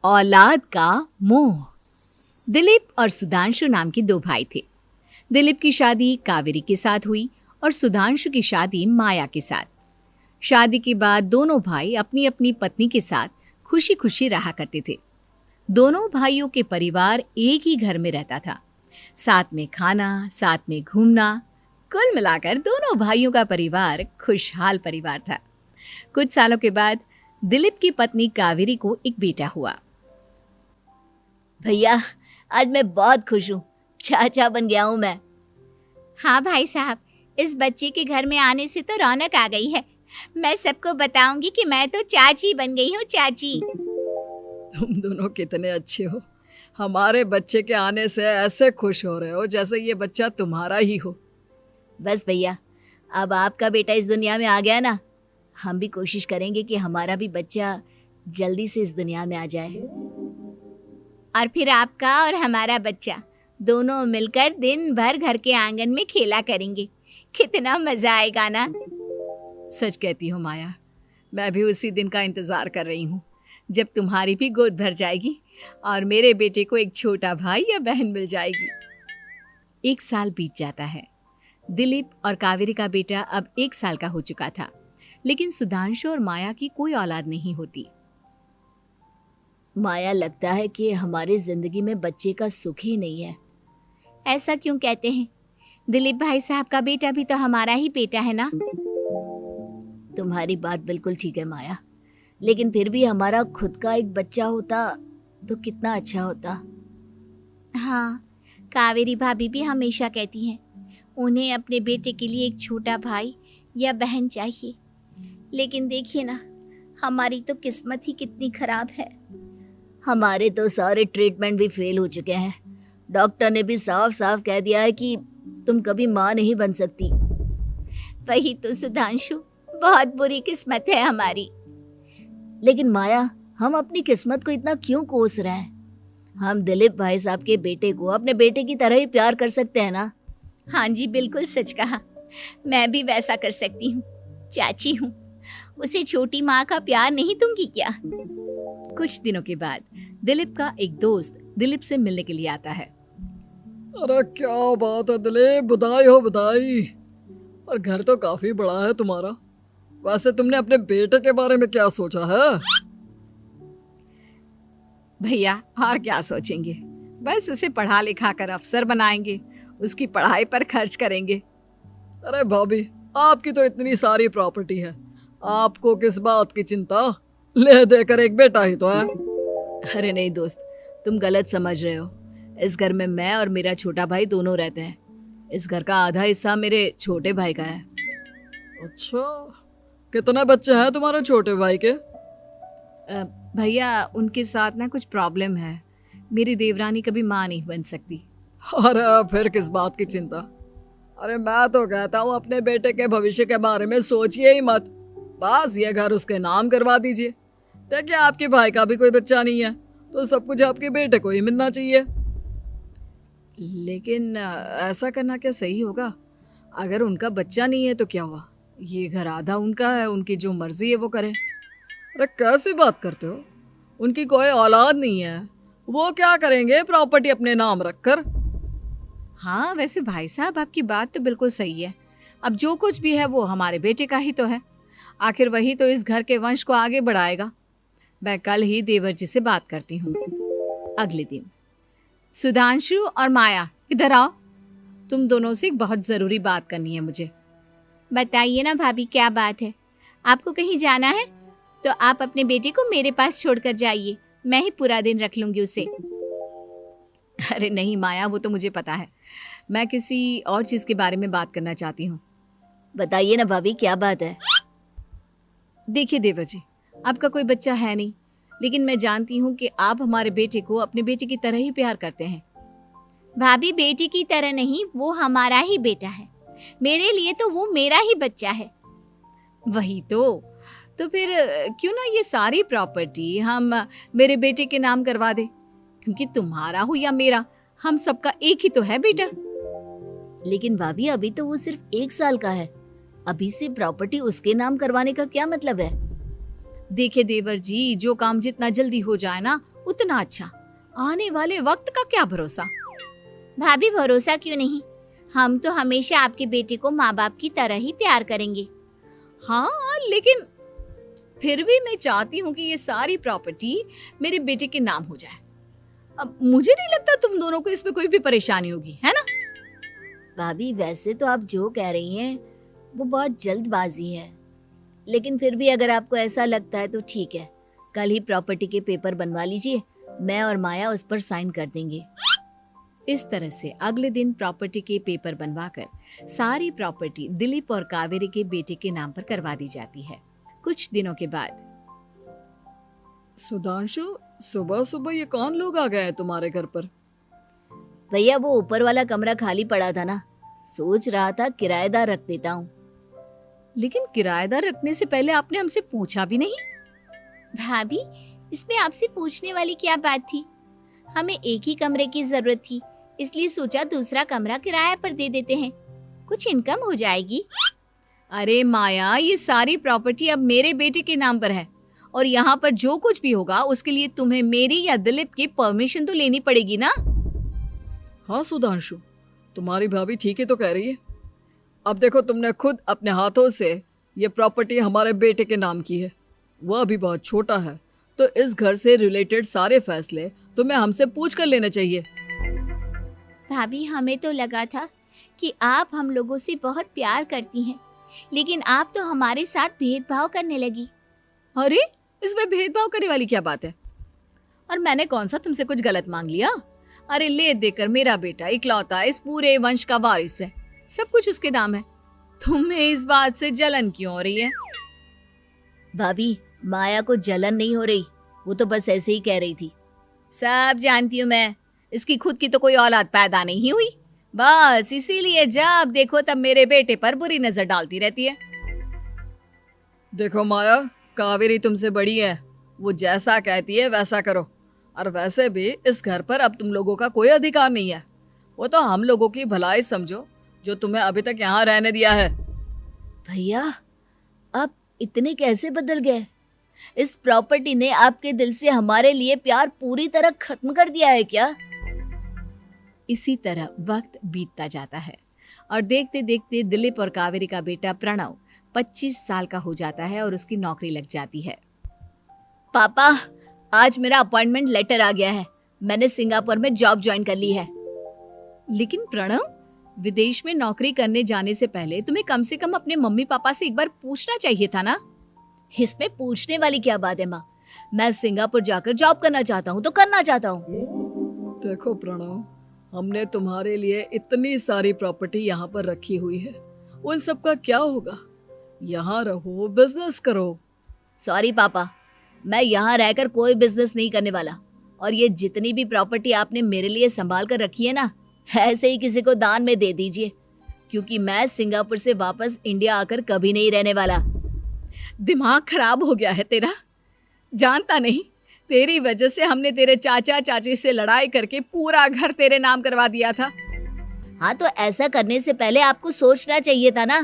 औलाद का मोह। दिलीप और सुधांशु नाम के दो भाई थे। दिलीप की शादी कावेरी के साथ हुई और सुधांशु की शादी माया के साथ। शादी के बाद दोनों भाई अपनी अपनी पत्नी के साथ खुशी खुशी रहा करते थे। दोनों भाइयों के परिवार एक ही घर में रहता था। साथ में खाना, साथ में घूमना, कुल मिलाकर दोनों भाइयों का परिवार खुशहाल परिवार था। कुछ सालों के बाद दिलीप की पत्नी कावेरी को एक बेटा हुआ। भैया, आज मैं बहुत खुश हूँ। चाचा बन गया हूँ मैं। हाँ भाई साहब, इस बच्चे के घर में आने से तो रौनक आ गई है। मैं सबको बताऊंगी कि मैं तो चाची बन गई हूँ, चाची। तुम दोनों कितने अच्छे हो। हमारे बच्चे के आने से ऐसे खुश हो रहे हो जैसे ये बच्चा तुम्हारा ही हो। बस भैया, अब आपका बेटा इस दुनिया में आ गया ना, हम भी कोशिश करेंगे कि हमारा भी बच्चा जल्दी से इस दुनिया में आ जाए। और फिर आपका और हमारा बच्चा दोनों मिलकर दिन भर घर के आंगन में खेला करेंगे। कितना मजा आएगा ना। सच कहती हूँ माया, मैं भी उसी दिन का इंतजार कर रही हूँ जब तुम्हारी भी गोद भर जाएगी और मेरे बेटे को एक छोटा भाई या बहन मिल जाएगी। 1 साल बीत जाता है। दिलीप और कावेरी का बेटा अब 1 साल का हो चुका था, लेकिन सुधांशु और माया की कोई औलाद नहीं होती। माया, लगता है कि हमारी जिंदगी में बच्चे का सुख ही नहीं है। ऐसा क्यों कहते हैं? दिलीप भाई साहब का बेटा भी तो हमारा ही बेटा है ना। तुम्हारी बात बिल्कुल ठीक है माया, लेकिन फिर भी हमारा खुद का एक बच्चा होता तो कितना अच्छा होता। हाँ, कावेरी भाभी भी हमेशा कहती हैं उन्हें अपने बेटे के लिए एक छोटा भाई या बहन चाहिए। लेकिन देखिए ना, हमारी तो किस्मत ही कितनी खराब है। हमारे तो सारे ट्रीटमेंट भी फेल हो चुके हैं। डॉक्टर ने भी साफ साफ कह दिया है कि तुम कभी माँ नहीं बन सकती। वही तो सुधांशु, बहुत बुरी किस्मत है हमारी। लेकिन माया, हम अपनी किस्मत को इतना क्यों कोस रहे हैं? हम दिलीप भाई साहब के बेटे को अपने बेटे की तरह ही प्यार कर सकते हैं ना। हाँ जी, बिल्कुल सच कहा। मैं भी वैसा कर सकती हूँ। चाची हूँ, उसे छोटी माँ का प्यार नहीं दूंगी क्या? कुछ दिनों के बाद दिलीप का एक दोस्त दिलीप से मिलने के लिए आता है। अरे क्या बात है दिलीप, बधाई हो बधाई। और घर तो काफी बड़ा है तुम्हारा। वैसे तुमने अपने बेटे के बारे में क्या सोचा है? भैया, और क्या सोचेंगे, बस उसे पढ़ा लिखा कर अफसर बनाएंगे, उसकी पढ़ाई पर खर्च करेंगे। अरे भाभी, आपकी तो इतनी सारी प्रॉपर्टी है, आपको किस बात की चिंता? ले देकर एक बेटा ही तो है। अरे नहीं दोस्त, तुम गलत समझ रहे हो। इस घर में मैं और मेरा छोटा भाई दोनों रहते हैं। इस घर का आधा हिस्सा मेरे छोटे भाई का है। अच्छा, कितने बच्चे हैं तुम्हारे छोटे भाई के? भैया, उनके साथ ना कुछ प्रॉब्लम है। मेरी देवरानी कभी माँ नहीं बन सकती। अरे फिर किस बात की चिंता? अरे मैं तो कहता हूँ अपने बेटे के भविष्य के बारे में सोचिए ही मत। बस ये घर उसके नाम करवा दीजिए। देखिए, आपके भाई का भी कोई बच्चा नहीं है तो सब कुछ आपके बेटे को ही मिलना चाहिए। लेकिन ऐसा करना क्या सही होगा? अगर उनका बच्चा नहीं है तो क्या हुआ? ये घर आधा उनका है, उनकी जो मर्जी है वो करे। अरे कैसी बात करते हो? उनकी कोई औलाद नहीं है, वो क्या करेंगे प्रॉपर्टी अपने नाम रखकर? हाँ, वैसे भाई साहब, आपकी बात तो बिल्कुल सही है। अब जो कुछ भी है वो हमारे बेटे का ही तो है। आखिर वही तो इस घर के वंश को आगे बढ़ाएगा। मैं कल ही देवर जी से बात करती हूँ। अगले दिन सुधांशु और माया, इधर आओ। तुम दोनों से एक बहुत जरूरी बात करनी है मुझे। बताइए ना भाभी, क्या बात है? आपको कहीं जाना है तो आप अपने बेटे को मेरे पास छोड़कर जाइए। मैं ही पूरा दिन रख लूंगी उसे। अरे नहीं माया, वो तो मुझे पता है। मैं किसी और चीज के बारे में बात करना चाहती हूँ। बताइए ना भाभी, क्या बात है? देखिए देवर जी, आपका कोई बच्चा है नहीं, लेकिन मैं जानती हूँ कि आप हमारे बेटे को अपने बेटे की तरह ही प्यार करते हैं। भाभी, बेटी की तरह नहीं, वो हमारा ही बेटा है। मेरे लिए तो वो मेरा ही बच्चा है। वही तो फिर क्यों ना ये सारी प्रॉपर्टी हम मेरे बेटे के नाम करवा दे, क्योंकि तुम्हारा हो या मेरा, हम सबका एक ही तो है बेटा। लेकिन भाभी, अभी तो वो सिर्फ 1 साल का है। अभी से प्रॉपर्टी उसके नाम करवाने का क्या मतलब है? देखिए देवर जी, जो काम जितना जल्दी हो जाए ना उतना अच्छा। आने वाले वक्त का क्या भरोसा। भाभी भरोसा क्यों नहीं, हम तो हमेशा आपके बेटे को माँ बाप की तरह ही प्यार करेंगे। हाँ, लेकिन फिर भी मैं चाहती हूँ कि ये सारी प्रॉपर्टी मेरे बेटे के नाम हो जाए। अब मुझे नहीं लगता तुम दोनों को इसमें कोई भी परेशानी होगी, है ना? भाभी वैसे तो आप जो कह रही हैं वो बहुत जल्दबाजी है, लेकिन फिर भी अगर आपको ऐसा लगता है तो ठीक है, कल ही प्रॉपर्टी के पेपर बनवा लीजिए, मैं और माया उस पर साइन कर देंगे। इस तरह से अगले दिन प्रॉपर्टी के पेपर बनवाकर सारी प्रॉपर्टी दिलीप और कावेरी के बेटे के नाम पर करवा दी जाती है। कुछ दिनों के बाद सुधांशु, सुबह सुबह ये कौन लोग आ गए हैं तुम्हारे घर पर? भैया वो ऊपर वाला कमरा खाली पड़ा था ना, सोच रहा था किराएदार रख देता हूँ। लेकिन किराएदार रखने से पहले आपने हमसे पूछा भी नहीं। भाभी इसमें आपसे पूछने वाली क्या बात थी, हमें एक ही कमरे की जरूरत थी, इसलिए सोचा दूसरा कमरा किराए पर दे देते हैं, कुछ इनकम हो जाएगी। अरे माया, ये सारी प्रॉपर्टी अब मेरे बेटे के नाम पर है और यहाँ पर जो कुछ भी होगा उसके लिए तुम्हें मेरी या दिलीप की परमिशन तो लेनी पड़ेगी ना। हाँ सुधांशु, तुम्हारी भाभी ठीक ही तो कह रही है। अब देखो, तुमने खुद अपने हाथों से ये प्रॉपर्टी हमारे बेटे के नाम की है, वह अभी बहुत छोटा है, तो इस घर से रिलेटेड सारे फैसले तुम्हें हमसे पूछ कर लेने चाहिए। भाभी हमें तो लगा था कि आप हम लोगों से बहुत प्यार करती हैं, लेकिन आप तो हमारे साथ भेदभाव करने लगी। अरे, इसमें भेदभाव करने वाली क्या बात है? और मैंने कौन सा तुमसे कुछ गलत मांग लिया? अरे ले देकर मेरा बेटा इकलौता इस पूरे वंश का वारिस है, सब कुछ उसके नाम है। तुम्हें इस बात से जलन क्यों हो रही है? भाभी माया को जलन नहीं हो रही, वो तो बस ऐसे ही कह रही थी। सब जानती हूँ मैं, इसकी खुद की तो कोई औलाद पैदा नहीं हुई, बस इसीलिए जब देखो तब मेरे बेटे पर बुरी नजर डालती रहती है। देखो माया, कावेरी तुमसे बड़ी है, वो जैसा कहती है वैसा करो। और वैसे भी इस घर पर अब तुम लोगों का कोई अधिकार नहीं है, वो तो हम लोगों की भलाई समझो जो तुम्हें अभी तक यहाँ रहने दिया है। भैया आप इतने कैसे बदल गए? इस प्रॉपर्टी ने आपके दिल से हमारे लिए प्यार पूरी तरह खत्म कर दिया है क्या? इसी तरह वक्त बीतता जाता है और देखते देखते दिलीप और कावेरी का बेटा प्रणव 25 साल का हो जाता है और उसकी नौकरी लग जाती है। पापा आज मेरा अपॉइंटमेंट लेटर आ गया है, मैंने सिंगापुर में जॉब ज्वाइन कर ली है। लेकिन प्रणव, विदेश में नौकरी करने जाने से पहले तुम्हें कम से कम अपने मम्मी पापा से एक बार पूछना चाहिए था ना। इसमें पूछने वाली क्या बात है माँ, मैं सिंगापुर जाकर जॉब करना चाहता हूँ तो करना चाहता हूँ। देखो प्रणव, हमने तुम्हारे लिए इतनी सारी प्रॉपर्टी यहाँ पर रखी हुई है, उन सब का क्या होगा? यहाँ रहो, बिजनेस करो। सॉरी पापा, मैं यहाँ रहकर कोई बिजनेस नहीं करने वाला, और ये जितनी भी प्रॉपर्टी आपने मेरे लिए संभाल कर रखी है ना, ऐसे ही किसी को दान में दे दीजिए, क्योंकि मैं सिंगापुर से वापस इंडिया आकर कभी नहीं रहने वाला। दिमाग खराब हो गया है तेरा, जानता नहीं तेरी वजह से हमने तेरे चाचा चाची से लड़ाई करके पूरा घर तेरे नाम करवा दिया था। हाँ तो ऐसा करने से पहले आपको सोचना चाहिए था ना।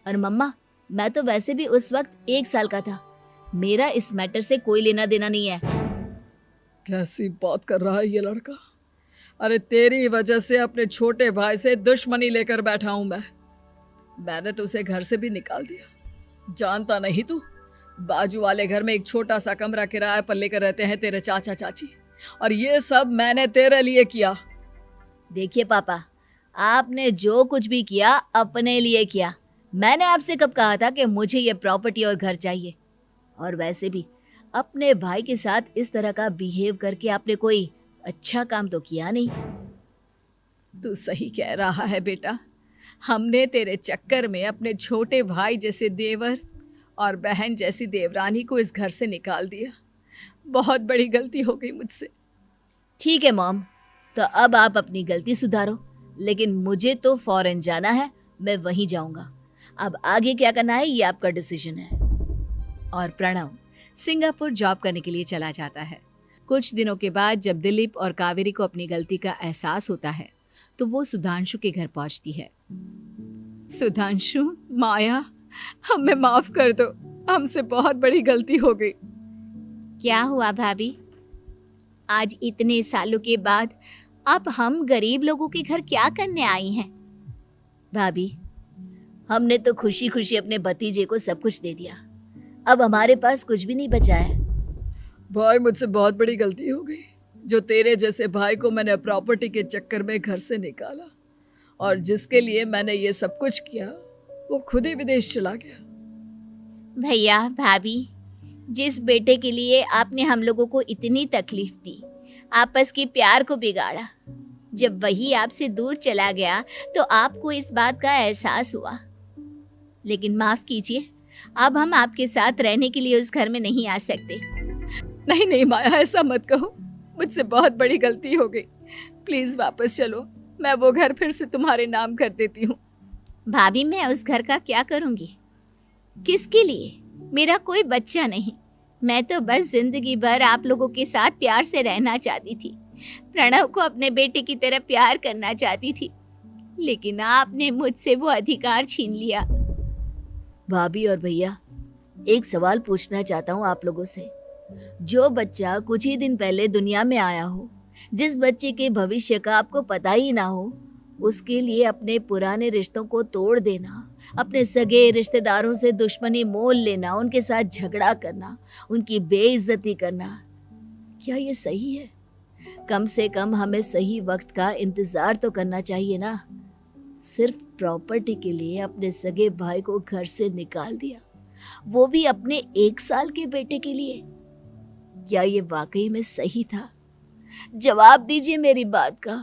और मम्मा, मैं तो वैसे भी उस वक्त 1 साल का था, मेरा इस मैटर से कोई लेना देना नहीं है। कैसी बात कर रहा है ये लड़का? अरे तेरी वजह से अपने छोटे भाई से दुश्मनी लेकर बैठा हूं मैंने तो उसे घर से भी निकाल दिया। जानता नहीं तू, बाजू वाले घर में एक छोटा सा कमरा किराए पर लेकर रहते हैं तेरे चाचा चाची, और ये सब मैंने तेरे लिए किया। देखिए पापा, आपने जो कुछ भी किया अपने लिए किया। मैंने आपसे कब कहा था कि मुझे ये प्रॉपर्टी और घर चाहिए? और वैसे भी अपने भाई के साथ इस तरह का बिहेव करके आपने कोई अच्छा काम तो किया नहीं। तू सही कह रहा है बेटा, हमने तेरे चक्कर में अपने छोटे भाई जैसे देवर और बहन जैसी देवरानी को इस घर से निकाल दिया। बहुत बड़ी गलती हो गई मुझसे। ठीक है मॉम, तो अब आप अपनी गलती सुधारो, लेकिन मुझे तो फॉरेन जाना है, मैं वहीं जाऊंगा। अब आगे क्या करना है ये आपका डिसीजन है। और प्रणव सिंगापुर जॉब करने के लिए चला जाता है। कुछ दिनों के बाद जब दिलीप और कावेरी को अपनी गलती का एहसास होता है तो वो सुधांशु के घर पहुंचती है। सुधांशु, माया, हमें माफ कर दो, हमसे बहुत बड़ी गलती हो गई। क्या हुआ भाभी? आज इतने सालों के बाद अब हम गरीब लोगों के घर क्या करने आई हैं? भाभी, हमने तो खुशी खुशी अपने भतीजे को सब कुछ दे दिया, अब हमारे पास कुछ भी नहीं बचा है। भाई मुझसे बहुत बड़ी गलती हो गई, जो तेरे जैसे भाई को मैंने प्रॉपर्टी के चक्कर में घर से निकाला, और जिसके लिए मैंने ये सब कुछ किया वो खुद ही विदेश चला गया। भैया भाभी, जिस बेटे के लिए आपने हम लोगों को इतनी तकलीफ दी, आपस के प्यार को बिगाड़ा, जब वही आपसे दूर चला गया तो आपको इस बात का एहसास हुआ। लेकिन माफ कीजिए, अब हम आपके साथ रहने के लिए उस घर में नहीं आ सकते। नहीं नहीं माया, ऐसा मत कहो, मुझसे बहुत बड़ी गलती हो गई, प्लीज वापस चलो, मैं वो घर फिर से तुम्हारे नाम कर देती हूँ। भाभी, मैं उस घर का क्या करूंगी? किसके लिए? मेरा कोई बच्चा नहीं, मैं तो बस जिंदगी भर आप लोगों के साथ प्यार से रहना चाहती थी, प्रणव को अपने बेटे की तरह प्यार करना चाहती थी, लेकिन आपने मुझसे वो अधिकार छीन लिया। भाभी और भैया, एक सवाल पूछना चाहता हूँ आप लोगों से। जो बच्चा कुछ ही दिन पहले दुनिया में आया हो, जिस बच्चे के भविष्य का आपको पता ही ना हो, उसके लिए अपने पुराने रिश्तों को तोड़ देना, अपने सगे रिश्तेदारों से दुश्मनी मोल लेना, उनके साथ झगड़ा करना, उनकी बेइज्जती करना, क्या ये सही है? कम से कम हमें सही वक्त का इंतजार तो करना चाहिए ना। सिर्फ प्रॉपर्टी के लिए अपने सगे भाई को घर से निकाल दिया, वो भी अपने 1 साल के बेटे के लिए। क्या ये वाकई में सही था? जवाब दीजिए मेरी बात का।